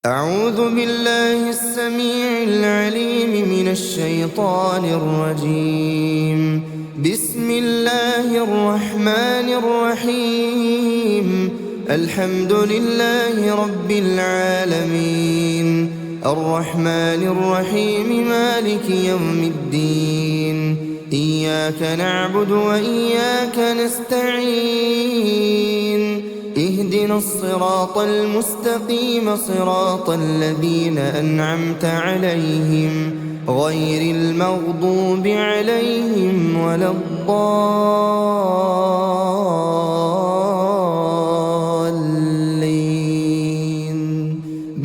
أعوذ بالله السميع العليم من الشيطان الرجيم. بسم الله الرحمن الرحيم. الحمد لله رب العالمين، الرحمن الرحيم، مالك يوم الدين. إياك نعبد وإياك نستعين. اهدنا الصراط المستقيم، صراط الذين أنعمت عليهم غير المغضوب عليهم ولا الضالين.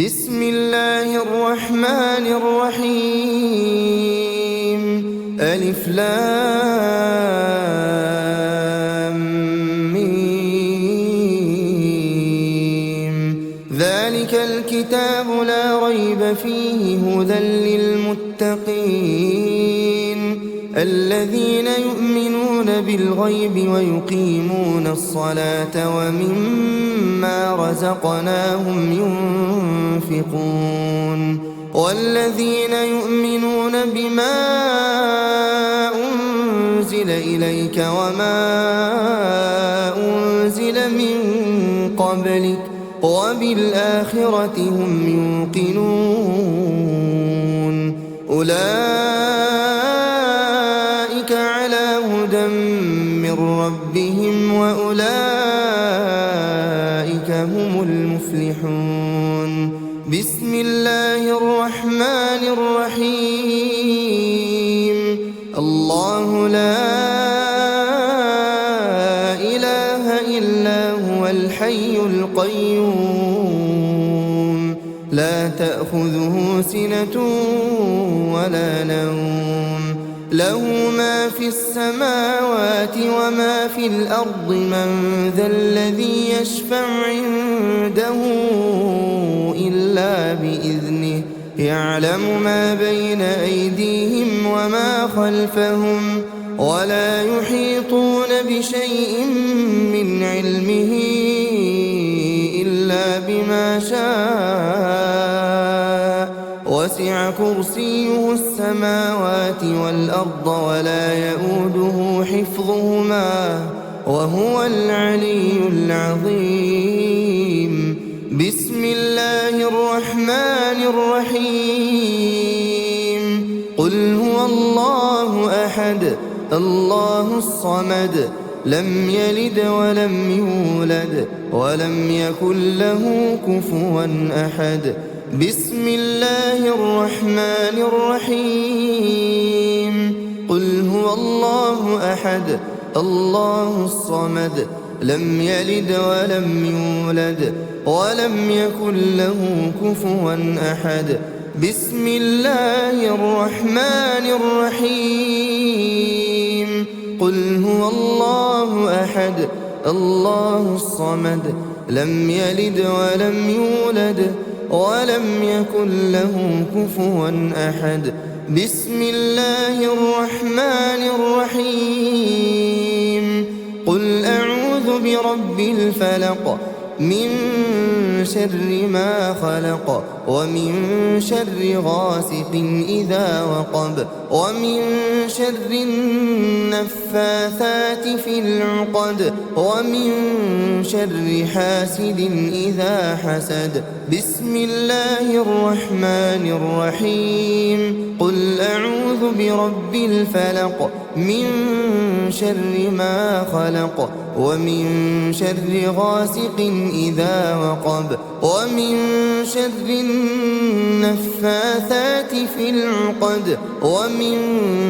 بسم الله الرحمن الرحيم. ألف لام ذلك الكتاب لا ريب فيه هدى للمتقين الذين يؤمنون بالغيب ويقيمون الصلاة ومما رزقناهم ينفقون والذين يؤمنون بما أنزل إليك وما أنزل من قبلك وبالآخرة هم يوقنون. أولئك على هدى من ربهم وأولئك هم المفلحون. بسم الله الرحمن الرحيم. الله لا إله إلا هو الحي القيوم، لا تأخذه سنة ولا نوم، له ما في السماوات وما في الأرض. من ذا الذي يشفع عنده إلا بإذنه، يعلم ما بين أيديهم وما خلفهم ولا يحيطون بشيء من علمه إلا بما شاء. وسع كرسيه السماوات والأرض ولا يؤوده حفظهما وهو العلي العظيم. بسم الله الرحمن الرحيم. قل هو الله أحد الله الصمد، لم يلد ولم يولد ولم يكن له كفوا أحد. بسم الله الرحمن الرحيم. قل هو الله أحد الله الصمد، لم يلد ولم يولد ولم يكن له كفوا أحد. بسم الله الرحمن الرحيم. قل هو الله أحد الله الصمد، لم يلد ولم يولد ولم يكن له كفوا أحد. بسم الله الرحمن الرحيم. قل أعوذ برب الفلق، من شر ما خلق، ومن شر غاسق إذا وقب، ومن شر النفاثات في العقد، ومن شر حاسد إذا حسد. بسم الله الرحمن الرحيم. قل أعوذ برب الفلق، من شر ما خلق، ومن شر غاسق إذا وقب، ومن شر النفاثات في العقد، ومن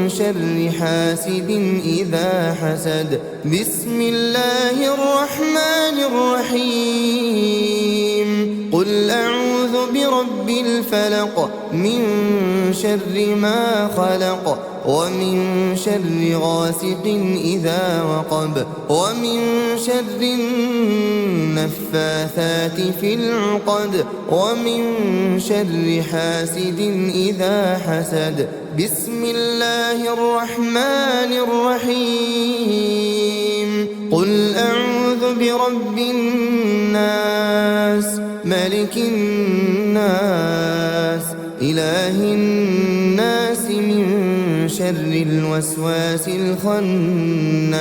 شر حاسد إذا حسد. بسم الله الرحمن الرحيم. قل أعوذ برب الفلق، من شر ما خلق، ومن شر غاسق إذا وقب، ومن شر النفاثات في العقد، ومن شر حاسد إذا حسد. بسم الله الرحمن الرحيم. قل أعوذ برب الناس، ملك الناس إله الناس من شر الوسواس الخناس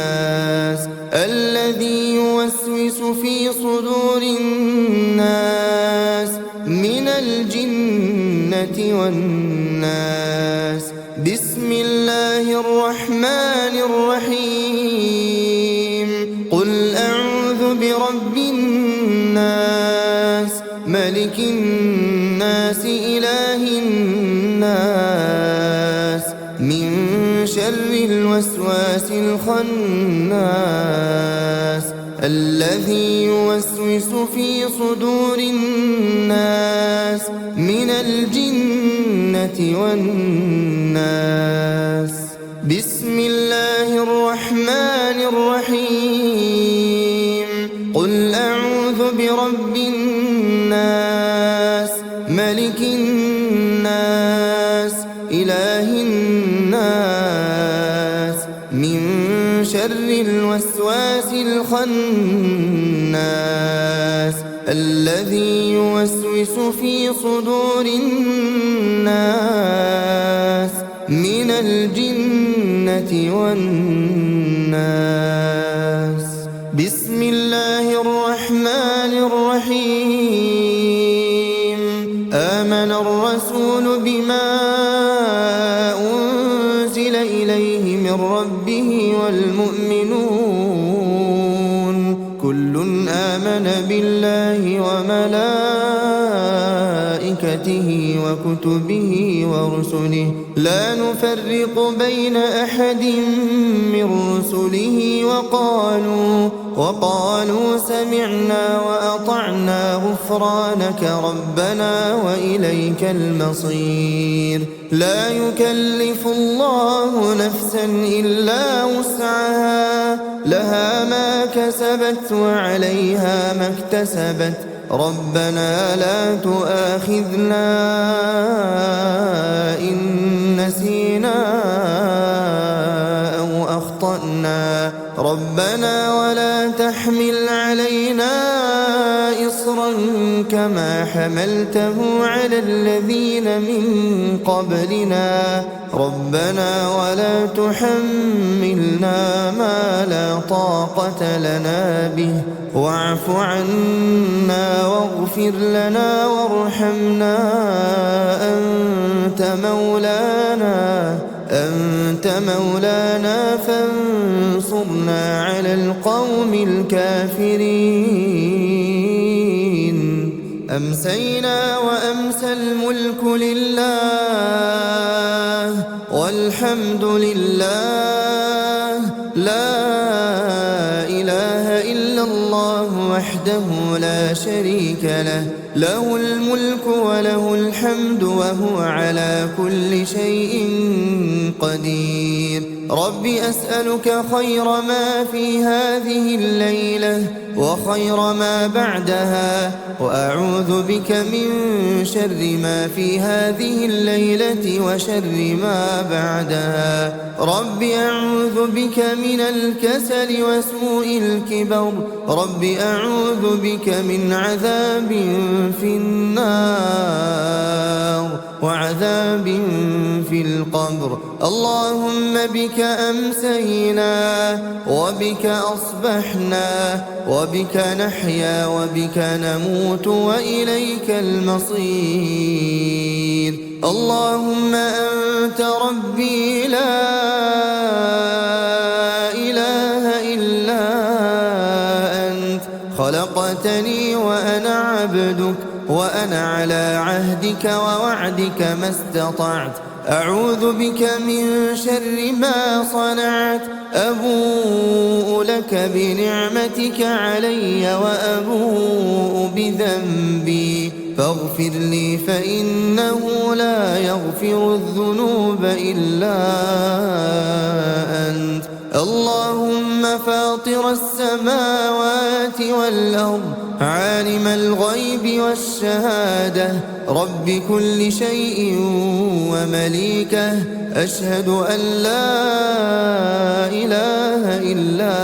الذي يوسوس في صدور الناس من الجنة والناس. بسم الله الرحمن الرحيم. قل أعوذ برب الناس ملك الناس إله الناس من شر الوسواس الخناس الذي يوسوس في صدور الناس من الجنة والناس. بسم الله الرحمن الرحيم. قل أعوذ برب الناس ملك الناس إله الناس من شر الوسواس الخناس الذي يوسوس في صدور الناس من الجنة والناس. بسم الله الرحمن الرحيم. آمن الرسول بما أنزل إليه من ربه والمؤمنون كل آمن بالله وملائكته وكتبه ورسله لا نفرق بين أحد من رسله وقالوا سمعنا وأطعنا غفرانك ربنا وإليك المصير. لا يكلف الله نفسا إلا وسعها لها ما كسبت وعليها ما اكتسبت ربنا لا تؤاخذنا إن نسينا أو أخطأنا ربنا ولا تحمل علينا إصرا كما حملته على الذين من قبلنا ربنا ولا تحملنا ما لا طاقة لنا به واعف عنا واغفر لنا وارحمنا أنت مولانا فانصرنا على القوم الكافرين. أمسينا وأمسى الملك لله والحمد لله لا إله إلا الله وحده لا شريك له له الملك وله الحمد وهو على كل شيء قدير. رب أسألك خير ما في هذه الليلة وخير ما بعدها وأعوذ بك من شر ما في هذه الليلة وشر ما بعدها. رب أعوذ بك من الكسل وسوء الكبر رب أعوذ بك من عذاب في النار وعذاب في القبر. اللهم بك أمسينا وبك أصبحنا وبك نحيا وبك نموت وإليك المصير. اللهم أنت ربي لا إله إلا أنت خلقتني وأنا عبدك وأنا على عهدك ووعدك ما استطعت. أعوذ بك من شر ما صنعت أبوء لك بنعمتك علي وأبوء بذنبي فاغفر لي فإنه لا يغفر الذنوب إلا أنت. اللهم فاطر السماوات والأرض عالم الغيب والشهادة رب كل شيء ومليكه أشهد أن لا إله إلا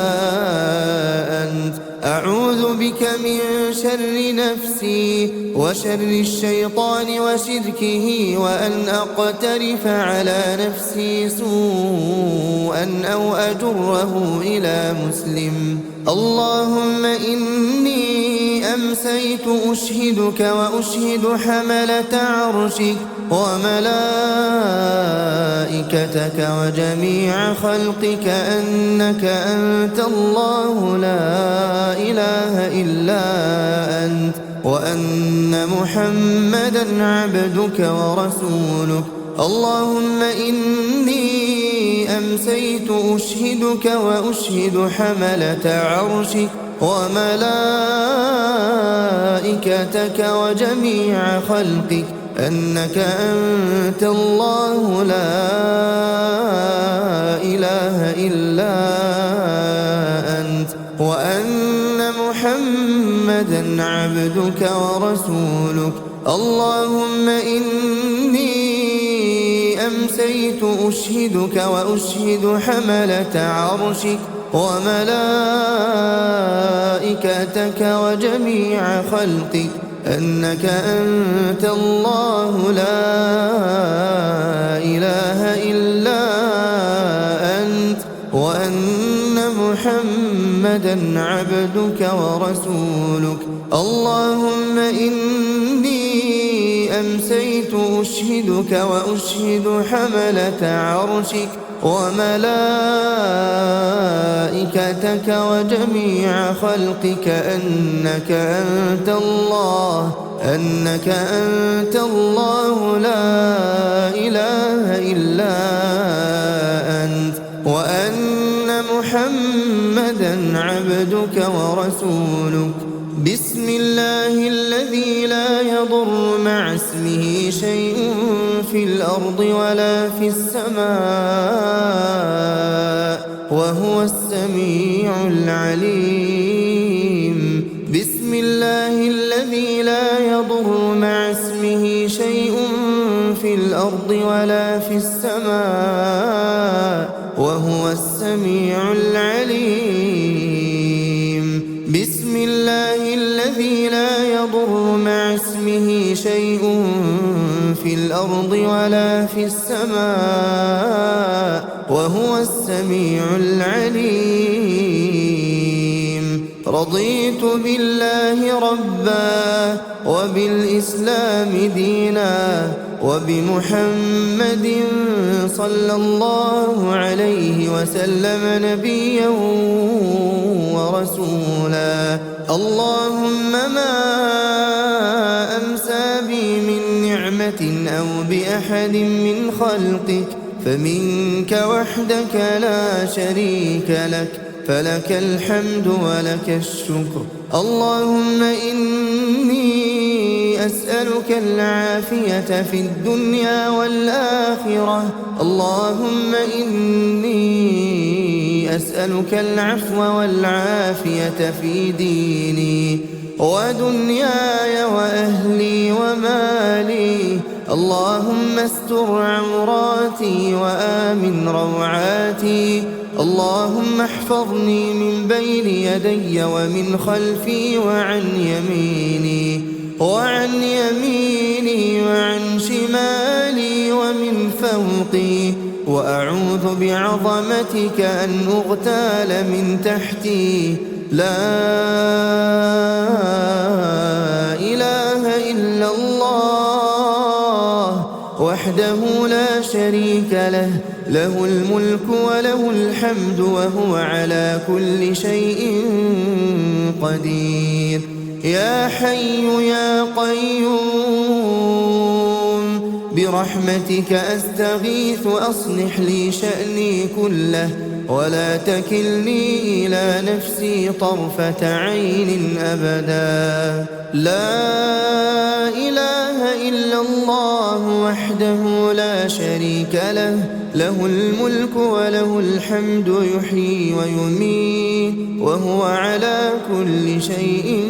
أنت أعوذ بك من شر نفسي وشر الشيطان وشركه وأن أقترف على نفسي سوءا أو أجره إلى مسلم. اللهم إني أمسيت أشهدك وأشهد حملة عرشك وملائكتك وجميع خلقك أنك أنت الله لا إله إلا أنت، وأن محمدا عبدك ورسولك. اللهم إني أمسيت أشهدك وأشهد حملة عرشك وملائكتك وجميع خلقك أنك أنت الله لا إله إلا أنت، وأن محمدا عبدك ورسولك. اللهم إني أمسيت أشهدك وأشهد حملة عرشك وملائكتك وجميع خلقك أنك أنت الله لا إله إلا أنت، وأن محمدا عبدك ورسولك. اللهم إني أمسيت أشهدك وأشهد حملة عرشك وملائكتك وجميع خلقك أنك أنت الله لا إله إلا أنت، وأن محمدا عبدك ورسولك. بسم الله الذي لا يضر مع اسمه شيء في الأرض ولا في السماء وهو السميع العليم. بسم الله الذي لا يضر مع اسمه شيء في الأرض ولا في السماء وهو السميع العليم. بسم الله الذي لا يضر مع اسمه شيء في الأرض ولا في السماء وهو السميع العليم. رضيت بالله ربا وبالإسلام دينا وبمحمد صلى الله عليه وسلم نبيا ورسولا. اللهم ما أمسى بي من نعمة أو بأحد من خلقك فمنك وحدك لا شريك لك، فلك الحمد ولك الشكر. اللهم إني أسألك العافية في الدنيا والآخرة. اللهم إني أسألك العفو والعافية في ديني ودنياي وأهلي ومالي. اللهم استر عوراتي وآمن روعاتي. اللهم احفظني من بين يدي ومن خلفي وعن يميني وعن شمالي ومن فوقي، وأعوذ بعظمتك أن أغتال من تحتي. لا إله إلا الله وحده لا شريك له، له الملك وله الحمد وهو على كل شيء قدير. يا حي يا قيوم برحمتك أستغيث أصلح لي شأني كله ولا تكلني إلى نفسي طرفة عين أبدا. لا إله إلا الله وحده لا شريك له، له الملك وله الحمد يحيي ويميت وهو على كل شيء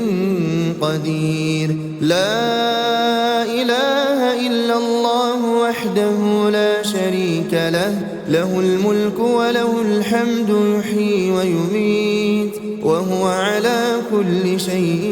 قدير. لا إله إلا الله وحده لا شريك له، له الملك وله الحمد يحيي ويميت وهو على كل شيء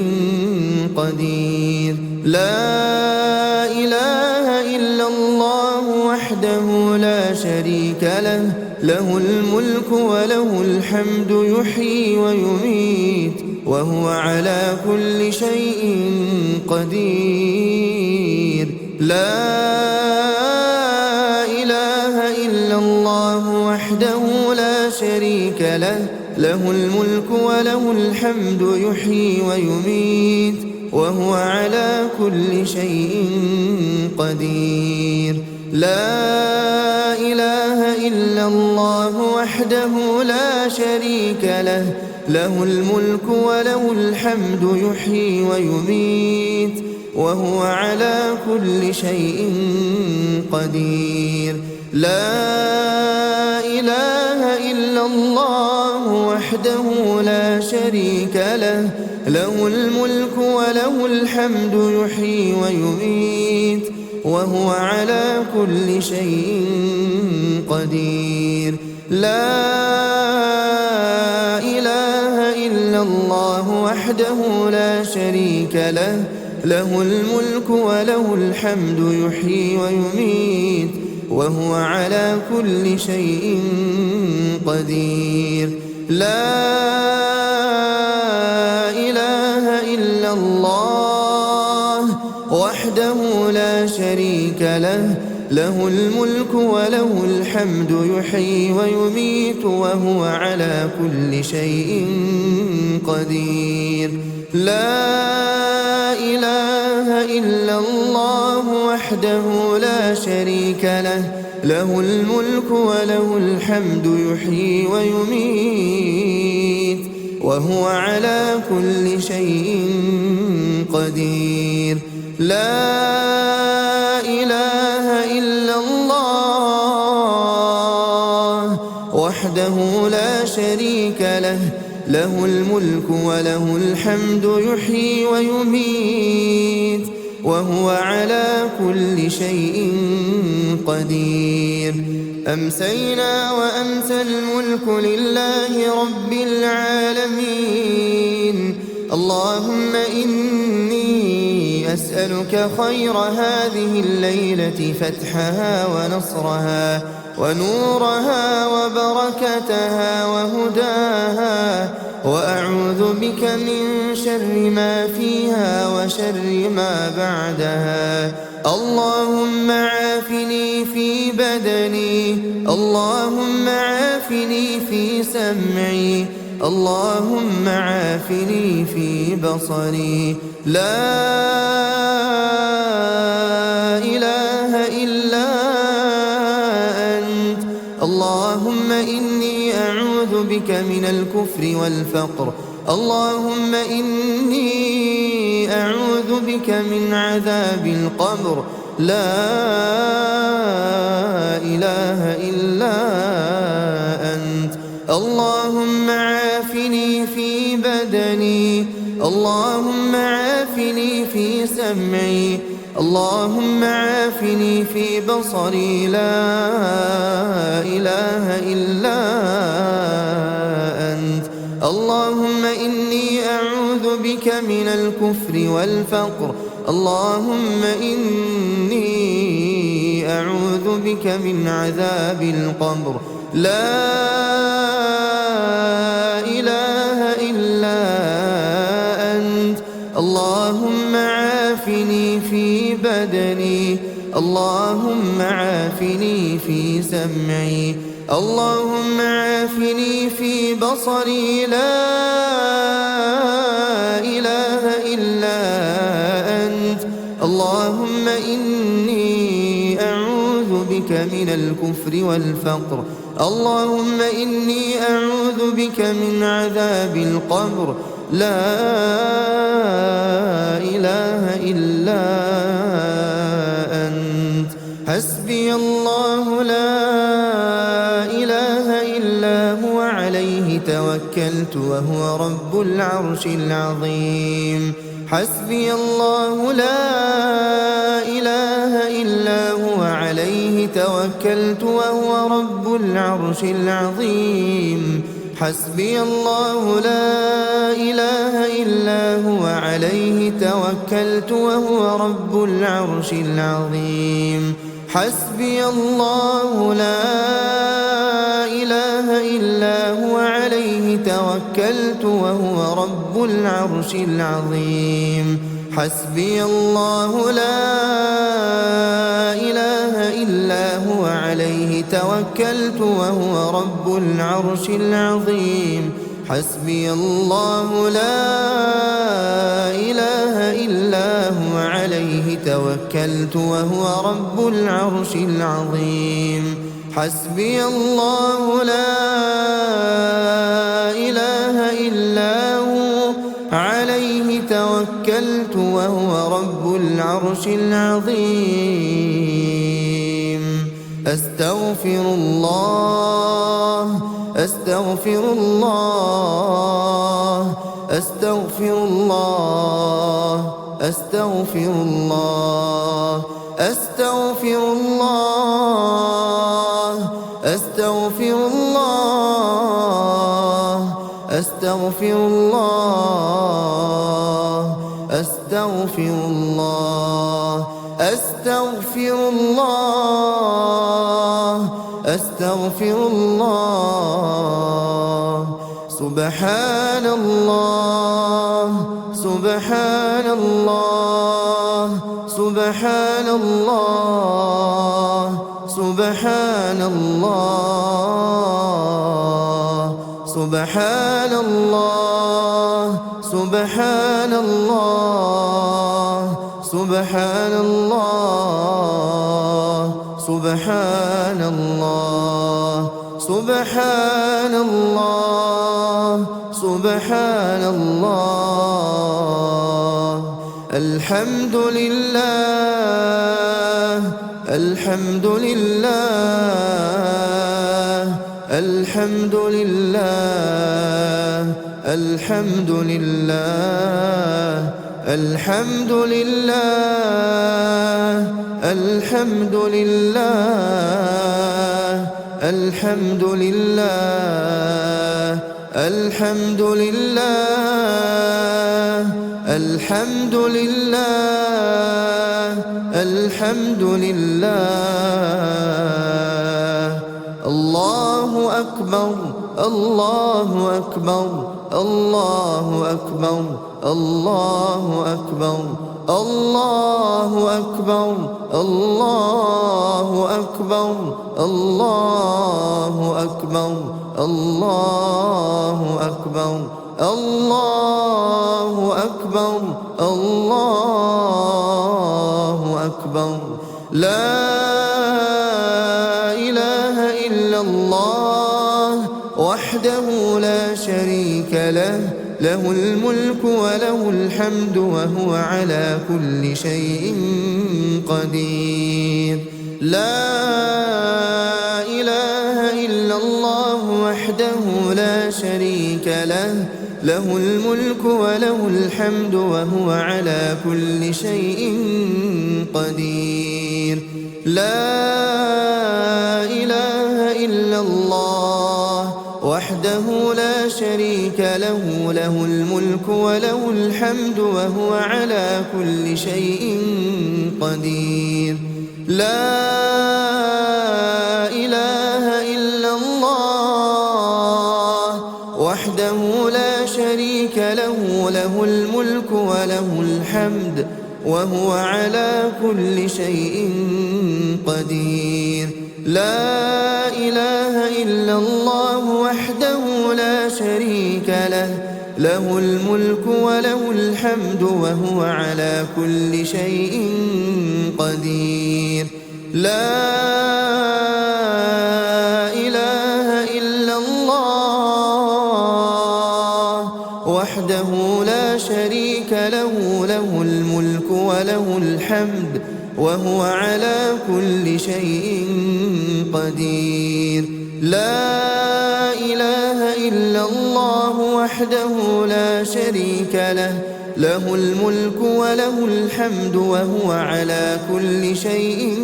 قدير. لا إله إلا الله وحده لا شريك له، له الملك وله الحمد يحيي ويميت وهو على كل شيء قدير. لا إله إلا الله وحده لا شريك له، له الملك وله الحمد يحيي ويميت وهو على كل شيء قدير. لا إله إلا الله وحده لا شريك له، له الملك وله الحمد يحيي ويميت وهو على كل شيء قدير. لا إله إلا الله وحده لا شريك له، له الملك وله الحمد يحيي ويميت وهو على كل شيء قدير. لا إله إلا الله وحده لا شريك له، له الملك وله الحمد يحيي ويميت وهو على كل شيء قدير. لا إله إلا الله وحده لا شريك له، له الملك وله الحمد يحيي ويميت وهو على كل شيء قدير. لا إله إلا الله وحده لا شريك له، له الملك وله الحمد يحيي ويميت وهو على كل شيء قدير. لا إله إلا الله وحده لا شريك له، له الملك وله الحمد يحيي ويميت وهو على كل شيء قدير. أمسينا وأمسى الملك لله رب العالمين. اللهم إني أسألك خير هذه الليلة، فتحها ونصرها ونورها وبركتها وهداها، وأعوذ بك من شر ما فيها وشر ما بعدها. اللهم عافني في بدني، اللهم عافني في سمعي، اللهم عافني في بصري. لا إله إلا أنت. اللهم إني أعوذ بك من الكفر والفقر، اللهم إني أعوذ بك من عذاب القبر. لا إله إلا أنت. اللهم عافني في بدني، اللهم عافني في سمعي، اللهم عافني في بصري. لا إله إلا أنت. اللهم إني أعوذ بك من الكفر والفقر، اللهم إني أعوذ بك من عذاب القبر. لا إله إلا أنت. اللهم عافني في بدني، اللهم عافني في سمعي، اللهم عافني في بصري. لا إله إلا أنت. اللهم إني أعوذ بك من الكفر والفقر، اللهم إني أعوذ بك من عذاب القبر. لا إله إلا أنت. حسبي الله لا إله إلا هو، عليه توكلت وهو رب العرش العظيم. حسبي الله لا إله إلا هو، عليه توكلت وهو رب العرش العظيم. حسبي الله لا إله إلا هو عليه توكلت وهو رب العرش العظيم. حسبي الله لا إله إلا هو عليه توكلت وهو رب العرش العظيم. حسبي الله لا إله إلا هو عليه توكلت وهو رب العرش العظيم. حسبي الله لا إله إلا هو عليه توكلت وهو رب العرش العظيم. حسبي الله لا إله إلا هو عليه توكلت وهو رب العرش العظيم. أستغفر الله أستغفر الله أستغفر الله أستغفر الله أستغفر الله أستغفر الله أستغفر الله أستغفر الله أستغفر الله أستغفر الله. سبحان الله سبحان الله سبحان الله سبحان الله سبحان الله سبحان الله سبحان الله سبحان الله سبحان الله سبحان الله. الحمد لله الحمد لله الحمد لله الحمد لله الحمد لله الحمد لله الحمد لله الحمد لله الحمد لله الحمد لله. الله أكبر الله أكبر الله أكبر الله أكبر الله أكبر الله أكبر الله أكبر الله أكبر الله أكبر الله أكبر. لا إله إلا الله وحده لا شريك له له الملك وله الحمد وهو على كل شيء قدير. لا إله إلا الله وحده لا شريك له له الملك وله الحمد وهو على كل شيء قدير. لا إله إلا الله وحده لا شريك له له الملك وله الحمد وهو على كل شيء قدير. لا إله إلا الله وحده لا شريك له له الملك وله الحمد وهو على كل شيء قدير. لا إله إلا الله وحده لا شريك له له الملك وله الحمد وهو على كل شيء قدير. لا إله إلا الله وحده لا شريك له له الملك وله الحمد وهو على كل شيء قدير. لا إله إلا الله وحده لا شريك له له الملك وله الحمد وهو على كل شيء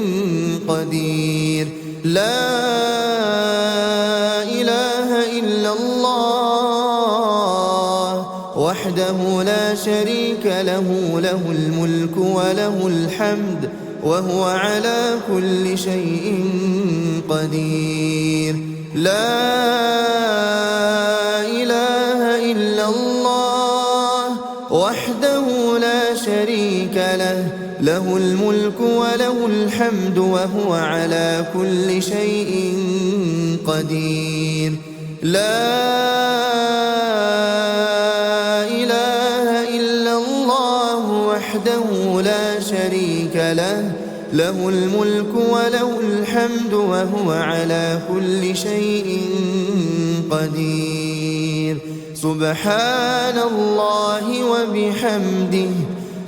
قدير. لا إله إلا الله وحده لا شريك له، له الملك وله الحمد وهو على كل شيء قدير. لا إله إلا الله وحده لا شريك له، له الملك وله الحمد وهو على كل شيء قدير. لا إله إلا الله وحده لا شريك له، له الملك وله الحمد وهو على كل شيء قدير. سبحان الله وبحمده،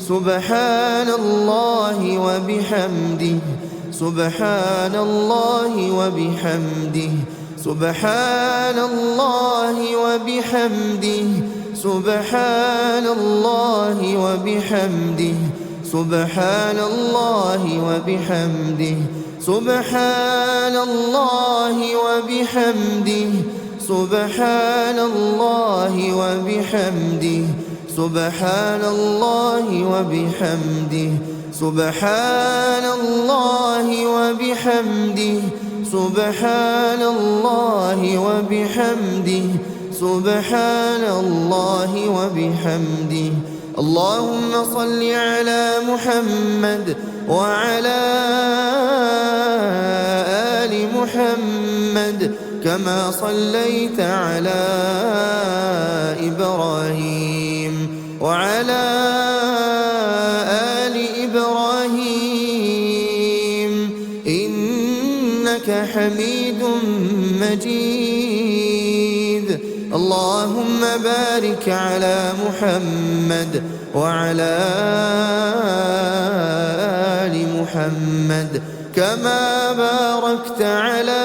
سبحان الله وبحمده، سبحان الله وبحمده، سبحان الله وبحمده، سبحان الله وبحمده، سبحان الله وبحمده، سبحان الله وبحمده، سبحان الله وبحمده، سبحان الله وبحمده، سبحان الله وبحمده، سبحان الله وبحمده، سبحان الله وبحمده. اللهم صل على محمد وعلى آل محمد كما صليت على إبراهيم وعلى آل إبراهيم إنك حميد مجيد. اللهم بارك على محمد وعلى آل محمد كما باركت على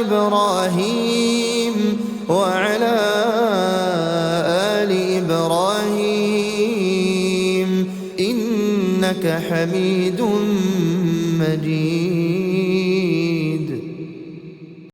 إبراهيم وعلى آل إبراهيم إنك حميد مجيد.